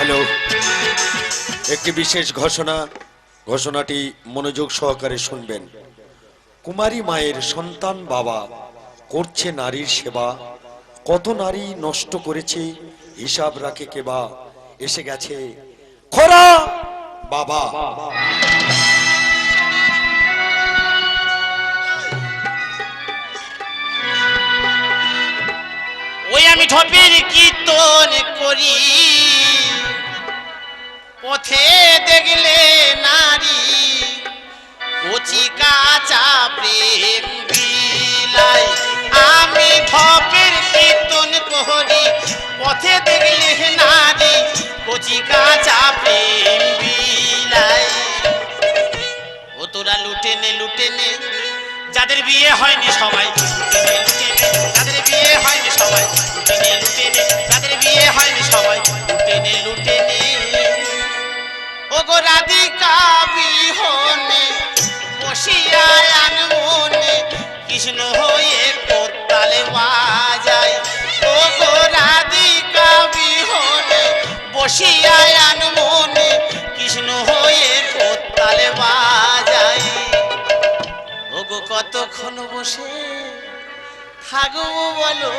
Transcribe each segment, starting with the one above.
Hello, একটি বিশেষ ঘোষণাটি মনোযোগ সহকারে শুনবেন। কুমারী মায়ের সন্তান বাবা করছে নারীর সেবা, কত নারী নষ্ট করেছে হিসাব রাখে কেবা, এসে গেছে খরা বাবা। ওই আমি ঢপের কীর্তন করি, পথে দেখলে নারী কচি কাঁচা প্রেম বিলাই। আমি ঢপের কীর্তন করি, পথে দেখলে নারী কচি কাঁচা প্রেম বিলাই। ও তোরা লুটে নে যাদের বিয়ে হয়নি সবাই লুটে নে, যাদের বিয়ে হয়নি সবাই লুটে নে, যাদের বিয়ে হয়নি সবাই লুটে নে। ও গো রাধিকা বিহনে বসিয়া আনমনে কৃষ্ণ হয়ে কোত্তালে বাজায়। ও গো রাধিকা বিহনে বসিয়া আনমনে কৃষ্ণ হয়ে কোত্তালে বাজায়। ও গো কতক্ষণ বসে থাকবো বলো,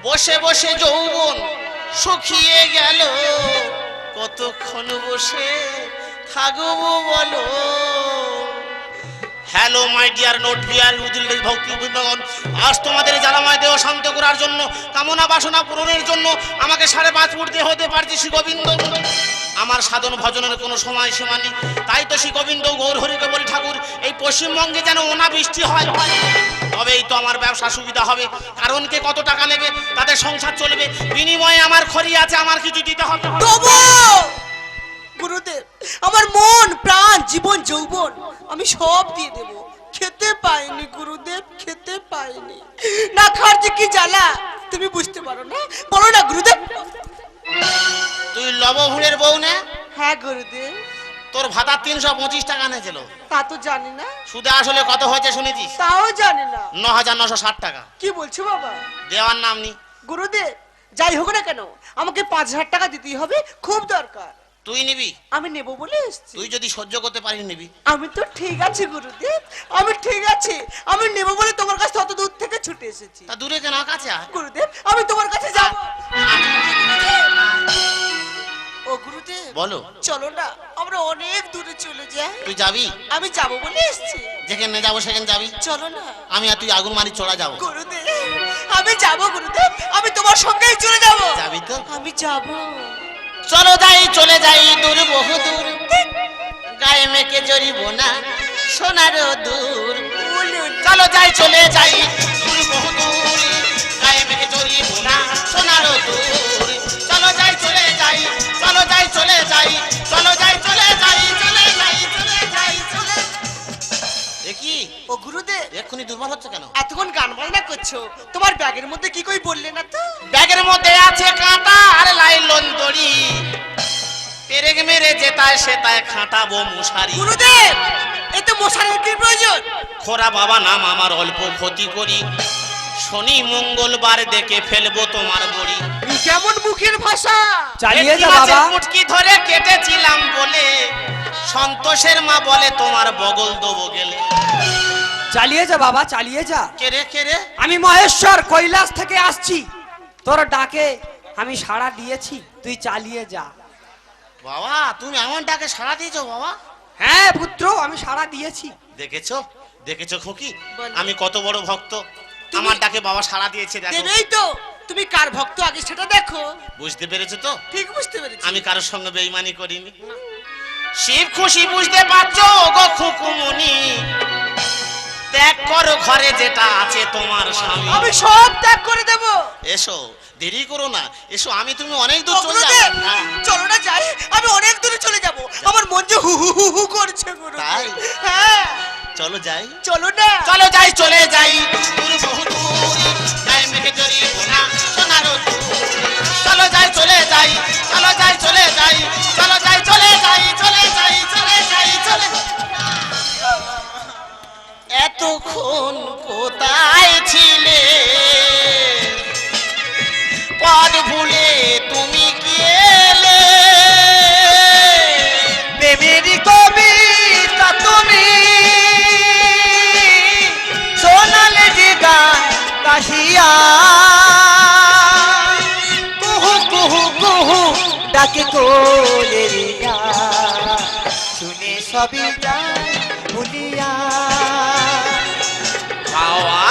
বসে বসে যৌবন শুকিয়ে গেল। কতক্ষণ বসে থাকবো বলো। হ্যালো মাই ডিয়ার নোট ডিয়ার উদ্দিল্লির ভক্তি বৃন্দগণ, আজ তোমাদের জ্বালাময় দেহ শান্ত করার জন্য, কামনা বাসনা পূরণের জন্য আমাকে 5.5 ফুট দেহ হতে পারছি শ্রী গোবিন্দ। আমার সাধন ভজনের কোনো সময় সীমা নেই, তাই তো শ্রী গোবিন্দ গৌর হরিকে বলি ঠাকুর এই পশ্চিমবঙ্গে যেন অনাবৃষ্টি হয়, তবেই তো আমার ব্যবসা সুবিধা হবে। কারণ কে কত টাকা নেবে তাদের সংসার চলবে, বিনিময়ে আমার খড়ি আছে, আমার কিছু দিতে হবে। গুরুদেব, আমার মন প্রাণ জীবন যৌবন আমি সব দিয়ে দেব। খেতে পাইনি গুরুদেব, খেতে পাইনি, না খাওয়ার যে কি জ্বালা তুমি বুঝতে পারো না। বলো না গুরুদেব। তুই লবহুড়ের বউ না? হ্যাঁ গুরুদেব। তোর ভাতা 325 টাকা নিয়েছিল। তা তো জানি না। সুদে আসলে কত হয়েছে শুনেছিস? তাও জানি না। 9960 টাকা। কি বলছো বাবা? দেওয়ার নাম নি। গুরুদেব যাই হোক না কেন আমাকে 5000 টাকা দিতেই হবে, খুব দরকার। তুই নিবি? আমি নেব বলে এসেছি। তুই যদি সহ্য করতে পারিস নিবি। আমি তো ঠিক আছে গুরুদেব, আমি ঠিক আছে, আমি নেব বলে তোমার কাছে তত দূর থেকে ছুটে এসেছি। তা দূরে কেন, কাছে আয়। গুরুদেব আমি তোমার কাছে যাব। ও গুরুদেব বলো। চলো না আমরা অনেক দূরে চলে যাই। তুই যাবি? আমি যাব বলে এসেছি। যেখানে যাবো সেখানে যাবি। চলো না। আমি আর তুই আগুন মারি চড়া যাবো। গুরুদেব আমি যাব গুরুদেব, আমি তোমার সঙ্গেই চলে যাব। যাবি তো? আমি যাব। চলো যাই, চলে যাই দূর বহু দূর, গায়ে মেখে জড়িব না সোনার দূর। চলো যাই, চলে যাই দূর বহু দূর, গায়ে মেখে জড়িব না সোনার দূর। চলো যাই, চলে যাই, চলো যাই, চলে যাই, চলো যাই, চলে যাই, চলে যাই, চলে যাই, চলে। দেখি ও গুরুদেব এক্ষুনি দুর্বল হচ্ছে কেন? এতক্ষণ গান বাজনা করছো, তোমার ব্যাগের মধ্যে কি কই বললে না তো? ব্যাগের মধ্যে আছে কাঁটা আর লাইলন দড়ি, পেরেক মেরে যেতায় সেতায় খাটাবো মশারি। গুরুদেব এই তো মশারির কি প্রয়োজন? খোরা বাবা নাম আমার অল্প ক্ষতি করি, শনি মঙ্গলবার দেখে ফেলবো তোমার বড়ি। কেমন মুখের ভাষা! চালিয়ে যা বাবা। মুটকি ধরে কেটেছিলাম বলে সন্তোষের মা বলে তোমার বগল দেবো গেলে। চালিয়ে যা বাবা, চালিয়ে যা। কেরে কেরে? আমি মহেশ্বর কৈলাস থেকে আসছি, তোর ডাকে আমি সাড়া দিয়েছি, তুই চালিয়ে যা। বাবা তুমি এমন ডাকে সাড়া দিয়েছো বাবা? হ্যাঁ পুত্র, আমি সাড়া দিয়েছি। দেখেছো দেখেছো খোকি, আমি কত বড় ভক্ত, আমার ডাকে বাবা সাড়া দিয়েছে। দেখো দেবেই তো, তুমি কার ভক্ত আগে সেটা দেখো। বুঝতে পেরেছো তো? ঠিক বুঝতে পেরেছি। আমি কারোর সঙ্গে বেঈমানি করিনি। শিব খুশি বুঝতে পারছো গো খুকুমনি, ত্যাগ করো ঘরে যেটা আছে তোমার স্বামী। আমি সব ত্যাগ করে দেব। এসো, দেরি করো না, এসো, আমি তুমি অনেক দূর চলে গুরুদেব, যাবে। চলো না যাই, আমি অনেক দূরে চলে যাব। আমার মন যে হু হু হু হু করছে গুরু। তাই? হ্যাঁ চলো যাই, চলো না। চলো যাই, চলে যাই দূর বহু দূর, গায়ে মেখে জড়িব না সোনার দূর। চলো যাই, চলে যাই, চলো যাই, চলে যাই, চলো যাই, চলে যাই, চলে যাই, চলে যাই, চলে। এতক্ষণ কোথায় ছিলে, পদ ভুলে তুমি গিয়ে কুহু ডাকে কোয়েলিয়া, শুনে সবই যায় ভুলিয়া। হাওয়া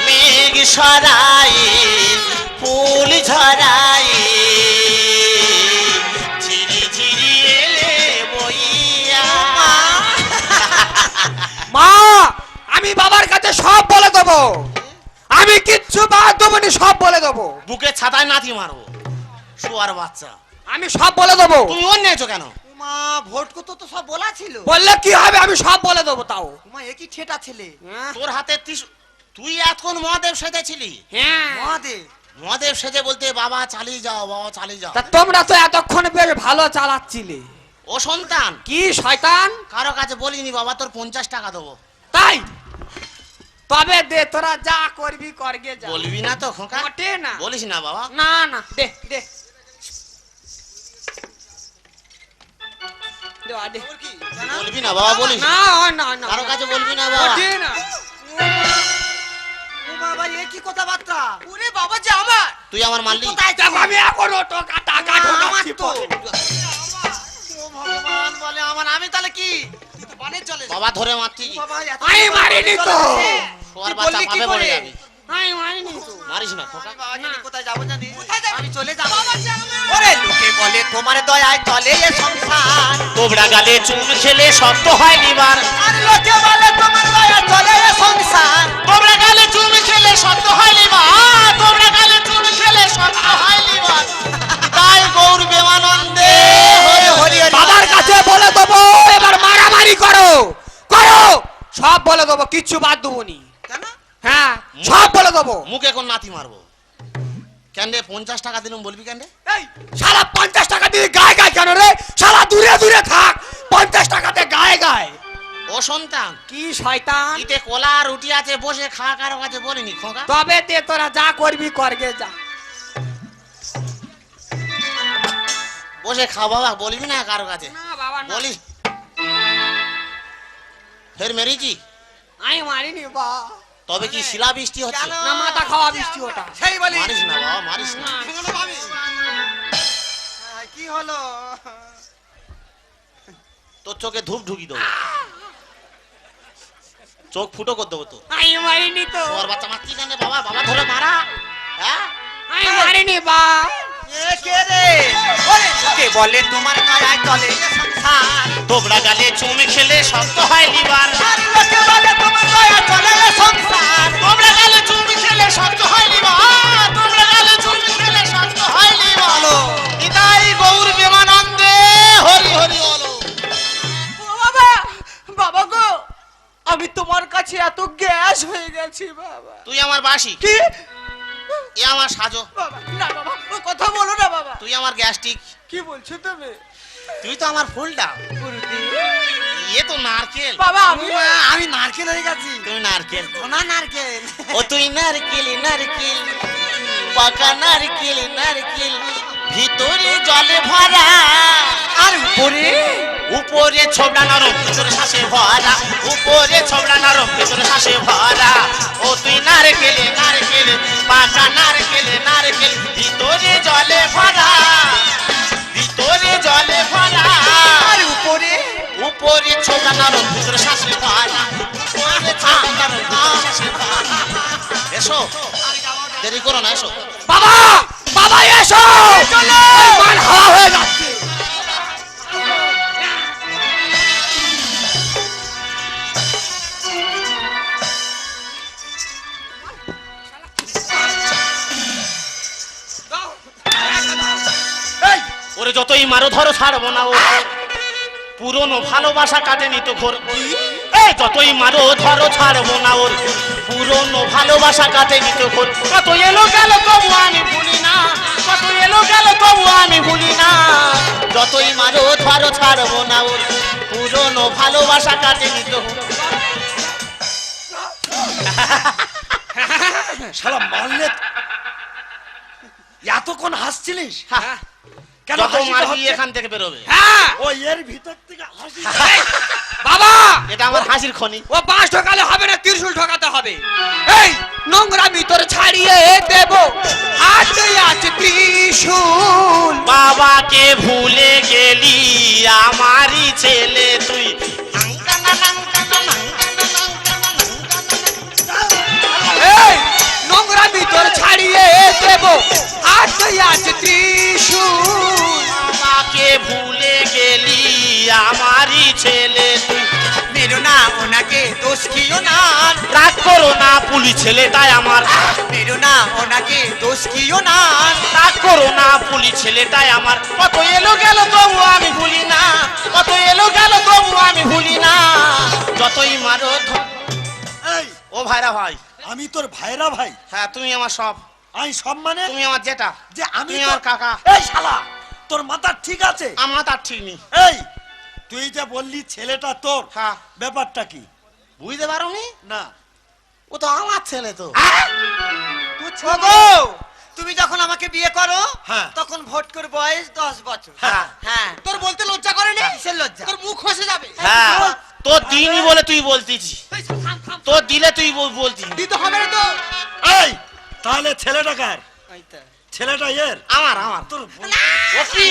মেঘ সরাই ফুল ঝরাই ঝিরি ঝিরি এলে বইয়া। মা আমি বাবার কাছে সব বলে দেবো, আমি কিচ্ছু বাদ দেবো না, সব বলে দেবো। বুকে ছাতায় নাতি মারবো শুয়ার বাচ্চা। আমি সব বলে দেবো। তুমি অন্য নেছো কেন? মা ভোট করতে তো সব বলা ছিল। বললে কি হবে, আমি সব বলে দেবো। তাও মা একই ঠেটা ছেলে। তোর হাতে তুই এতক্ষণ মহাদেব সেজেছিলি? হ্যাঁ মহাদেব মহাদেব সেজে বলতে বাবা চালিয়ে যাও, বাবা চালিয়ে যাও। তা তোমরা তো এতক্ষণ বেশ ভালো চালাচ্ছিলে। ও সন্তান, কি শয়তান, কারো কাছে বলিনি বাবা তোর 50 টাকা দেবো। তাই তবে দে, তোরা যা করবি করগে যা। বলবি না তো খোকা? মোটে না। বলিস না বাবা। না না, দে দে দে, আ, দে। বলবি না বাবা, বলিস না না না, কারো কাছে বলবি না বাবা। মোটে না। ও বাবা এ কি কথাবার্তা? ওরে বাবা যে আমার, তুই আমার মারলি। কোথায় দেখো আমি এখনো টাকা টাকা আমার ঢোকাচ্ছি তো। পকেটে। ও ভগবান বলে আমার, আমি তাহলে কি? তুই তো বানের চলে যা। বাবা ধরে মারছি। বাবা এত আমি মারিনি তো। শোয়ার তুই বাচ্চা বললি কি পাবে বলে করে? যাবি। আমি মারিনি তো। মারিস না খোকা। বাবা জানি কোথায় যাবো জানি? কোথায় যাবি? আমি চলে যাবো। বাবা যে আমার। ওরে লোকে বলে তোমার দয়ায় চলে এ সংসার, তোবড়া গালে চুন খেলে শক্ত হয় লিভার। আর লোকে বলে তোমার দয়ায় চলে এ সংসার। তোবড়া গালে চুন খেলে শক্ত হয় লিভার। তোবড়া গালে চুন খেলে শক্ত হয় লিভার। তাই গৌর বেমানন্দে হরি হরি হরি। বাবার কাছে বলে দেবো, এবার মারামারি করো করো, সব বলে দেবো, কিচ্ছু বাদ দেবো নি। কেন? হ্যাঁ সব বলে দেবো। মুখে কোন নাতি মারবো কেন রে? 50 টাকা দিলাম বলবি কেন রে? এই শালা 50 টাকা দিয়ে গায়ে গায়ে কেন রে? শালা দূরে দূরে থাক, 50 টাকাতে গায়ে গায়ে। ও সন্তান, কি শয়তান, ইতে কলা রুটি আছে বসে খা, কারো কাছে বলিনি খোকা। তবে দে, তোরা যা করবি করগে যা। বসে খা বাবা, বলবি না কারো কাছে। না বাবা না, বলিস ফের মেরেছি। আমি মারিনি বা। তবে কি শিলা বৃষ্টি হচ্ছে? কেন? না মাথা খাওয়া বৃষ্টি ওটা। সেই বলি। মারিস না বাবা, মারিস না। কি হলো? তোর চোখে ধূপ ঢুকি দেবো, চোখ ফুটো করে দেবো তো। আমি মারিনি তো। তোমার বাচ্চা মারছি কেন বাবা? বাবা ধরে মারা। হ্যাঁ আমি মারিনি বা। এ কে রে? ওরে লোকে বলে তোমার দয়ায় চলে এ সংসার, তোবড়া গালে চুম খেলে শক্ত হয় লিভার। আর লোকে বলে তোমার দয়ায় চলে এ সংসার। তোবড়া গালে চুম খেলে শক্ত হয় লিভার। তোবড়া গালে চুম খেলে শক্ত হয় লিভার। বলো। নিতাই গৌর বেমানন্দে হরি হরি বলো। ও বাবা, বাবা গো, আমি তোমার কাছে এত গ্যাস হয়ে গেছি বাবা। তুই আমার বাসি, কি এ আমার সাজো। বাবা, না বাবা, ও কথা বলো না বাবা। তুই আমার গ্যাস্ট্রিক, কি বলছো তুমি? তুই তো আমার ফুলটা। এ তো নারকেল। বাবা আমি আমি নারকেল হয়ে গেছি। তুই নারকেল। সোনা নারকেল। ও তুই নারকেল নারকেল, পাকা নারকেল নারকেল, ভিতরে জলে ভরা, আর উপরে উপরে ছোবড়া নরম, ভিতরে শ্বাসে ভরা। উপরে ছোবড়া নরম, ভিতরে শ্বাসে ভরা। ও তুই নারকেল নারকেল, পাকা নারকেল নারকেল, ভিতরে জলে ভরা, ভিতরে জলে ভরা। আর উপরে উপরে ছোবড়া নরম, ভিতরে শ্বাসে ভরা। উপরে ছোবড়া নরম, ভিতরে শ্বাসে ভরা। এসো, দেরি করো না, এসো। বাবা বাবা এসো, চলো, মান হাওয়া হয়ে যাচ্ছে। ওরে যতই মারো ধরো ছাড়বো না ও, পুরনো ভালোবাসা কাটেনি তো ঘোর। এই যতই মারো ধরো ছাড়বো না ওর, পুরনো ভালোবাসা কাটেনি তো ঘোর। কত এলো গেল তবু আমি ভুলি না, কত এলো গেল তবু আমি ভুলি না। যতই মারো ধরো ছাড়বো না ওর, পুরনো ভালোবাসা কাটেনি তো ঘোর। শালা মারলে এতক্ষণ হাসছিলিস? হ্যাঁ, কেন যত হাসিটা মারবি হচ্ছে? এখান থেকে বেরোবে। হ্যাঁ ও এর ভিতর থেকে হাসি। বাবা, এটা আমার হাসির খনি। ও বাঁশ ঢোকালে হবে না, ত্রিশূল ঢোকাতে হবে। এই নোংরা ভিতর ছাড়িয়ে দেব, হাতে আছে ত্রিশূল। ভুলে গেলি আমারই ছেলে তুই। এই নোংরা ভিতর ছাড়িয়ে দেব হাতে আছে ত্রিশূল। আমাকে ভুলে গেলি আমারই ছেলে তুই। মেরো না ওনাকে, দোষ দিও না, রাগ করো না পুলি ছেলেটাই আমার। মেরো না ওনাকে, দোষ দিও না, রাগ করো না পুলি ছেলেটাই আমার। কত এলো গেল তবু আমি ভুলি না, কত এলো গেল তবু আমি ভুলি না। যতই মারো এই ও ভাইরা ভাই। আমি তোর ভাইরা ভাই। হ্যাঁ তুমি আমার সব, আমি সব মানে তুমি আমার জেঠা, যে আমি তুমি তোর আমার কাকা। এই শালা, তোর মাথা ঠিক আছে? আমার তার ঠিক নেই। এই তুই যে বললি ছেলেটা তোর, হ্যাঁ। ব্যাপারটা কি? বুঝতে পারো নি? না ও তো আমার ছেলে তো। ওগো, তুমি যখন আমাকে বিয়ে করো হ্যাঁ। তখন ভোট করে বয়স 10 বছর। হ্যাঁ। হ্যাঁ, তোর বলতে লজ্জা করে না? কিসের লজ্জা? তোর মুখ খসে যাবে। হ্যাঁ তোর দিনই বলে তুই বলতিছি, তোর দিলে তুই বলতি। দিতে হবে না তো। এই তাহলে ছেলেটা কার? ছেলেটা এর? আমার আমার তোর ও কি,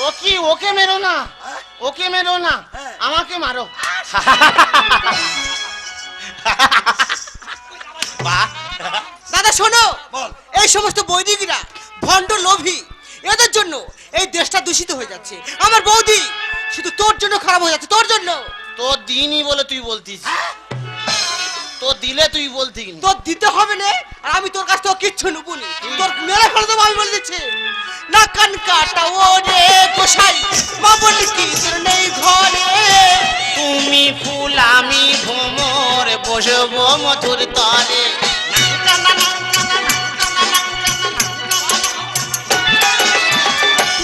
ও কি, ওকে মেরো না, ওকে মেরো না, হ্যাঁ। আমাকে মারো। বাহ, দাদা শোনো, বল। এই সমস্ত বৈদিকরা ভণ্ড লোভী, এদের জন্য এই দেশটা দূষিত হয়ে যাচ্ছে। আমার বৌদি শুধু তোর জন্য খারাপ হয়ে যাচ্ছে, তোর জন্য। তোর দিনই বলে তুই বলতিস, তোর দিলে তুই বলতি। তোর দিতে হবে না, আর আমি তোর কাছ থেকে কিচ্ছু নেবনি। তোর মেরে ফেলে দেবো আমি বলে দিচ্ছি। না কান কাটা ও রে গোসাই, মা বলি কি তোর নেই ঘরে। তুমি ফুল আমি ভ্রমর, বসবো মধুর তরে।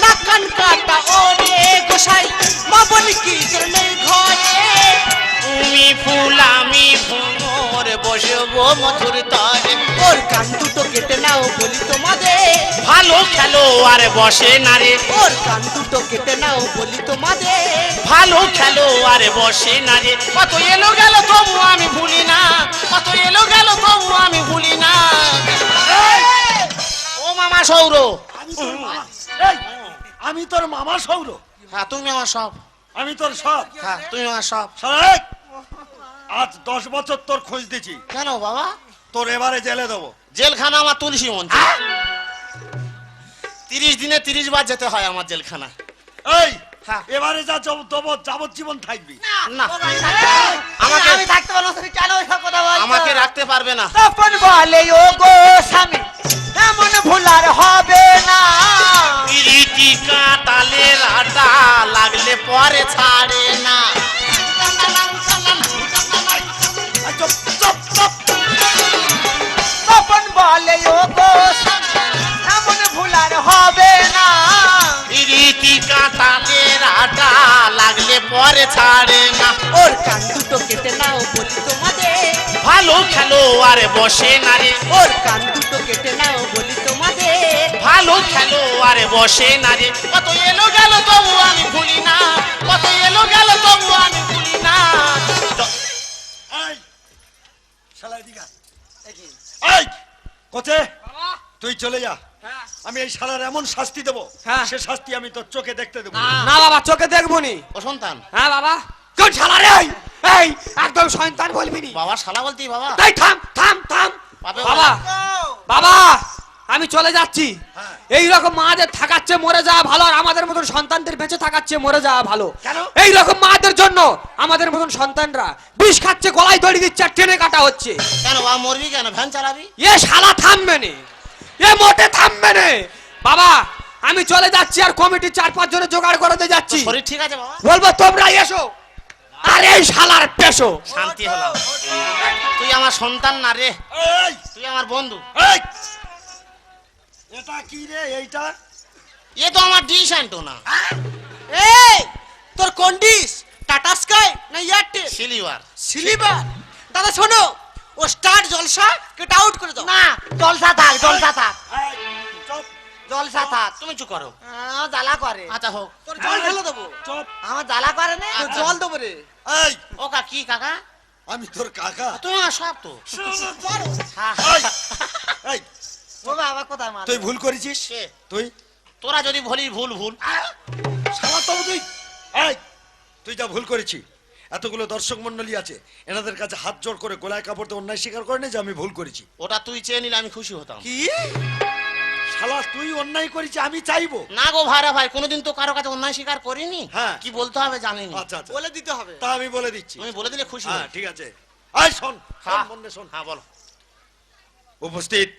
না কান কাটা ও রে গোসাই, মা বলি কি তোর নেই ঘরে। তুমি ফুল আমি ভ্রমর, বসবো মধুর তরে। ওর কান দুটো কেটে নাও বলি তোমাদের, ভালো খেলো আর বসে না রে, ওর কান দুটো কেটে নাও বলি তোমাদের। ভালো খেলো আর বসে না রে। কত এলো গেল তবু আমি ভুলি না, কত এলো গেল তবু আমি ভুলি না। ও মামা সৌর। আমি তোর মামা। এই আমি তোর মামা সৌর। হ্যাঁ তুমি আমার সব, আমি তোর সব। হ্যাঁ তুমি আমার সব। শালা, এই, আজ 10 বছর তোর খোঁজ দিছি, কেন বাবা? তোর এবারে জেলে দেবো। জেলখানা আমার তুলসী মঞ্চ। 30 দিনে 30 বার যেতে হয় আমার জেলখানা। এই হ্যাঁ। এবারে যা দেবো যাবজ্জীবন থাকবি। না আমাকে আমাকে আমি থাকতে পারবো না, তুমি কেন ওইসব কথা বলছো? আমাকে রাখতে পারবে না। তখন বলে ও গো স্বামী, এমন ভুল আর হবে না। পিরিতি কাটালে রাটা লাগলে পরে ছাড়ে না। এই, চুপ, চুপ, চুপ। তখন বলে ও গো স্বামী, এমন ভুল আর হবে না। পিরিতি কাটালে রাটা লাগলে পরে ছাড়ে না। ওর কান দুটো কেটে নাও বলি তোমাদের, ভালো খেলো আর বসে না রে, ওর কান দুটো কেটে নাও বলি তোমাদের। ভালো খেলো আর বসে না রে। কত এলো গেল তবু আমি ভুলি না, কত এলো গেল তবু আমি ভুলি না। এই শালা এদিকে আয়। এই কোচে, তুই চলে যা। আমি এই শালার এমন শাস্তি দেবো, হ্যাঁ। সে শাস্তি আমি তোর চোখে দেখতে দেবো। না বাবা, চোখে দেখবো নি। ও সন্তান, হ্যাঁ বাবা। কোন শালা রে? এই একদম সন্তান বলবি নি। বাবা শালা বলতি বাবা? এই থাম থাম থাম। বাবা, বাবা বাবা আমি চলে যাচ্ছি। হ্যাঁ। এই রকম মাদের থাকাচ্ছে মরে যাওয়া ভালো, আর আমাদের মতন সন্তানদের বেঁচে থাকাচ্ছে মরে যাওয়া ভালো। কেন? এই রকম মাদের জন্য আমাদের মতন সন্তানরা বিষ খাচ্ছে, গলায় দড়ি দিচ্ছে, আর ট্রেনে কাটা হচ্ছে। কেন বাবা মরবি কেন? ভ্যান চালাবি? এ শালা থামবে নে, এ মোটে থামবে নে। বাবা আমি চলে যাচ্ছি, আর কমিটির 4-5 জনের জোগাড় করতে যাচ্ছি। শরীর ঠিক আছে বাবা? বলবো তোমরা এসো, আর এই শালার পেশো। শান্তি হলাম। তুই আমার সন্তান না রে, এই তুই আমার বন্ধু। এই এটা কি রে? এইটা এ তো আমার ডিশ আনতো না, এই তোর কোন ডিশ? টাটা স্কাই না এয়ারটেল? সিলিভার। সিলিভার। দাদা শোনো, ও স্টার জলসা কেট আউট করে দাও। না, জলসা থাক, জলসা থাক, এই, চুপ, জলসা থাক। তুমি চুপ করো। আমার জ্বালা করে, আচ্ছা হোক। তোর জল ঢেলে দেবো। চুপ। আমার জ্বালা করে না। তোর জল দেবো রে। এই ও কি কাকা? আমি তোর কাকা। তুমি আমার সব তো। হ্যাঁ। এই, এই ও বাবা কোথায় মার? তুই ভুল করেছিস। কে? তুই তোরা যদি বলি ভুল ভুল। শালা তবে তুই যা ভুল করেছি, এতগুলো দর্শক মন্ডলী আছে, এনাদের কাছে হাত জোড় করে গোলায় কাপড় দিয়ে অন্যায় স্বীকার করে নে যে আমি ভুল করেছি। ওটা তুই চেয়ে নিলে আমি খুশি হতাম। কি শালা তুই অন্যায় করেছি আমি চাইবো না গো ভাইরা ভাই, কোনোদিন তো কারো কাছে অন্যায় স্বীকার করিনি। হ্যাঁ। কি বলতে হবে জানিনি। আচ্ছা আচ্ছা, বলে দিতে হবে। তা আমি বলে দিচ্ছি। তুমি বলে দিলে খুশি হ্যাঁ হই। ঠিক আছে। আয় শোন, হ্যাঁ। মনে শোন। হ্যাঁ বলো। উপস্থিত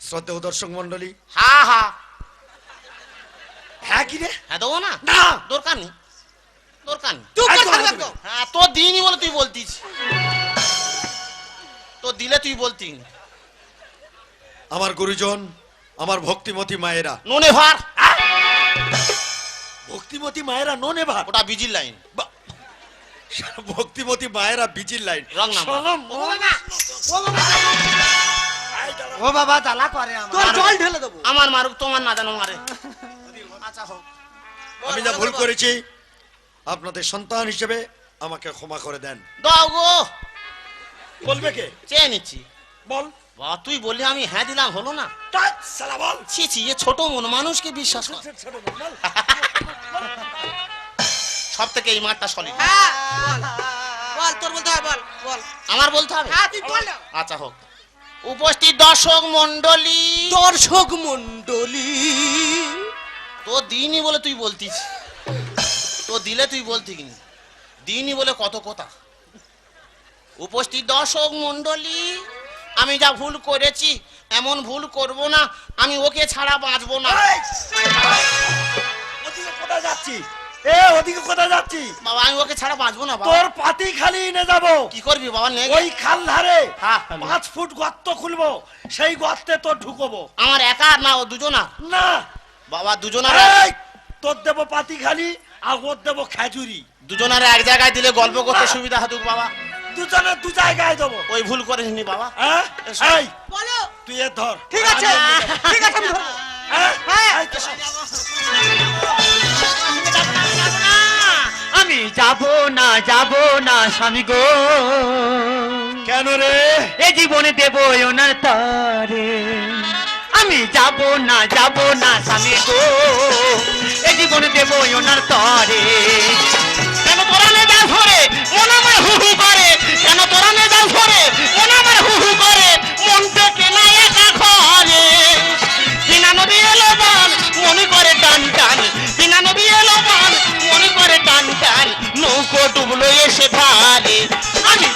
শ্রদ্ধেয় দর্শক মন্ডলী। হ্যাঁ হ্যাঁ হ্যাঁ কি রে? হ্যাঁ দেবো না, না দরকার নেই, দরকার নেই। চুপ কর, একদম, থাকবে একদম। একদম। হ্যাঁ তো দিইনি বলে তুই বলতিস, তো দিলে তুই বলতি। আমার গুরুজন, আমার ভক্তিমতী মায়েরা, নুনে ভার, ভক্তিমতী মায়েরা নন এবার ওটা বিজির লাইন। ভক্তিমতী মায়েরা বিচির লাইন। Wrong number. শোনো, ও বাবা জ্বালা করে আমার। তোর জল ঢেলে দেবো। আমার মারুক, তোমার না জানো মারে। আচ্ছা হোক। আমি যা ভুল করেছি আপনাদের সন্তান হিসেবে আমাকে ক্ষমা করে দেন। দাও গো, বলবে কে? চেয়ে নিচ্ছি। বল। বাবা তুই বললি আমি হ্যাঁ দিলাম, হলো না? টাচ, শালা বল। ছি ছি, এ ছোট মন মানুষকে বিশ্বাস কর। সব থেকে এই মাঠটা সলিড। হ্যাঁ বল বল, তোর বলতে হবে, বল বল। আমার বলতে হবে? হ্যাঁ তুই বল না। আচ্ছা হোক। উপস্থিত দর্শক মন্ডলী, দর্শক মন্ডলী, তো দিইনি বলে তুই বলতিস, তো দিলে তুই বলতি কিনি, দিইনি বলে কত কথা। উপস্থিত দর্শক মন্ডলী, আমি যা ভুল করেছি এমন ভুল করব না, আমি ওকে ছাড়া বাঁচবো না। এই! ওদিকে কোথায় যাচ্ছি? ওদিকে কোথায় যাচ্ছি? বাবা আমি ওকে ছাড়া বাঁচবো না বাবা। তোর পাতি খালি এনে যাবো। কি করবি বাবা? নে ওই খাল ধারে হ্যাঁ। 5 ফুট গর্ত খুলবো, সেই গর্তে তোর ঢুকবো। আমার একা না, ও দুজনা। না বাবা দুজনার, এই, তোর দেবো পাতি খালি আর ওর দেবো খেজুরি। দুজনার এক জায়গায় দিলে গল্প করতে সুবিধা হতো বাবা। দুজনে দু জায়গায় দেবো। ওই ভুল করিসনি বাবা। হ্যাঁ? এসো। এই, বলো। তুই এ ধর। ঠিক আছে ঠিক আছে, আমি ধরবো। হ্যাঁ? হ্যাঁ। এই তো। আমি যাব না স্বামী গো, কেন রে? এ জীবনে দেব ওনার তারে। আমি যাব না স্বামী গো, এ জীবনে দেব ওনার তরে। কেন তোরা নে যা ধরে মন আমার হু হু করে, কেন তোরা নে যা ধরে মন আমার হু হু করে, মন থেকে না একা ঘরে। বিনা নদী এলো বান মনে করে টান টান, বিনা নদী এলো বান মনে করে টান টান, নৌকো ডুবলো এসে ধারে। আমি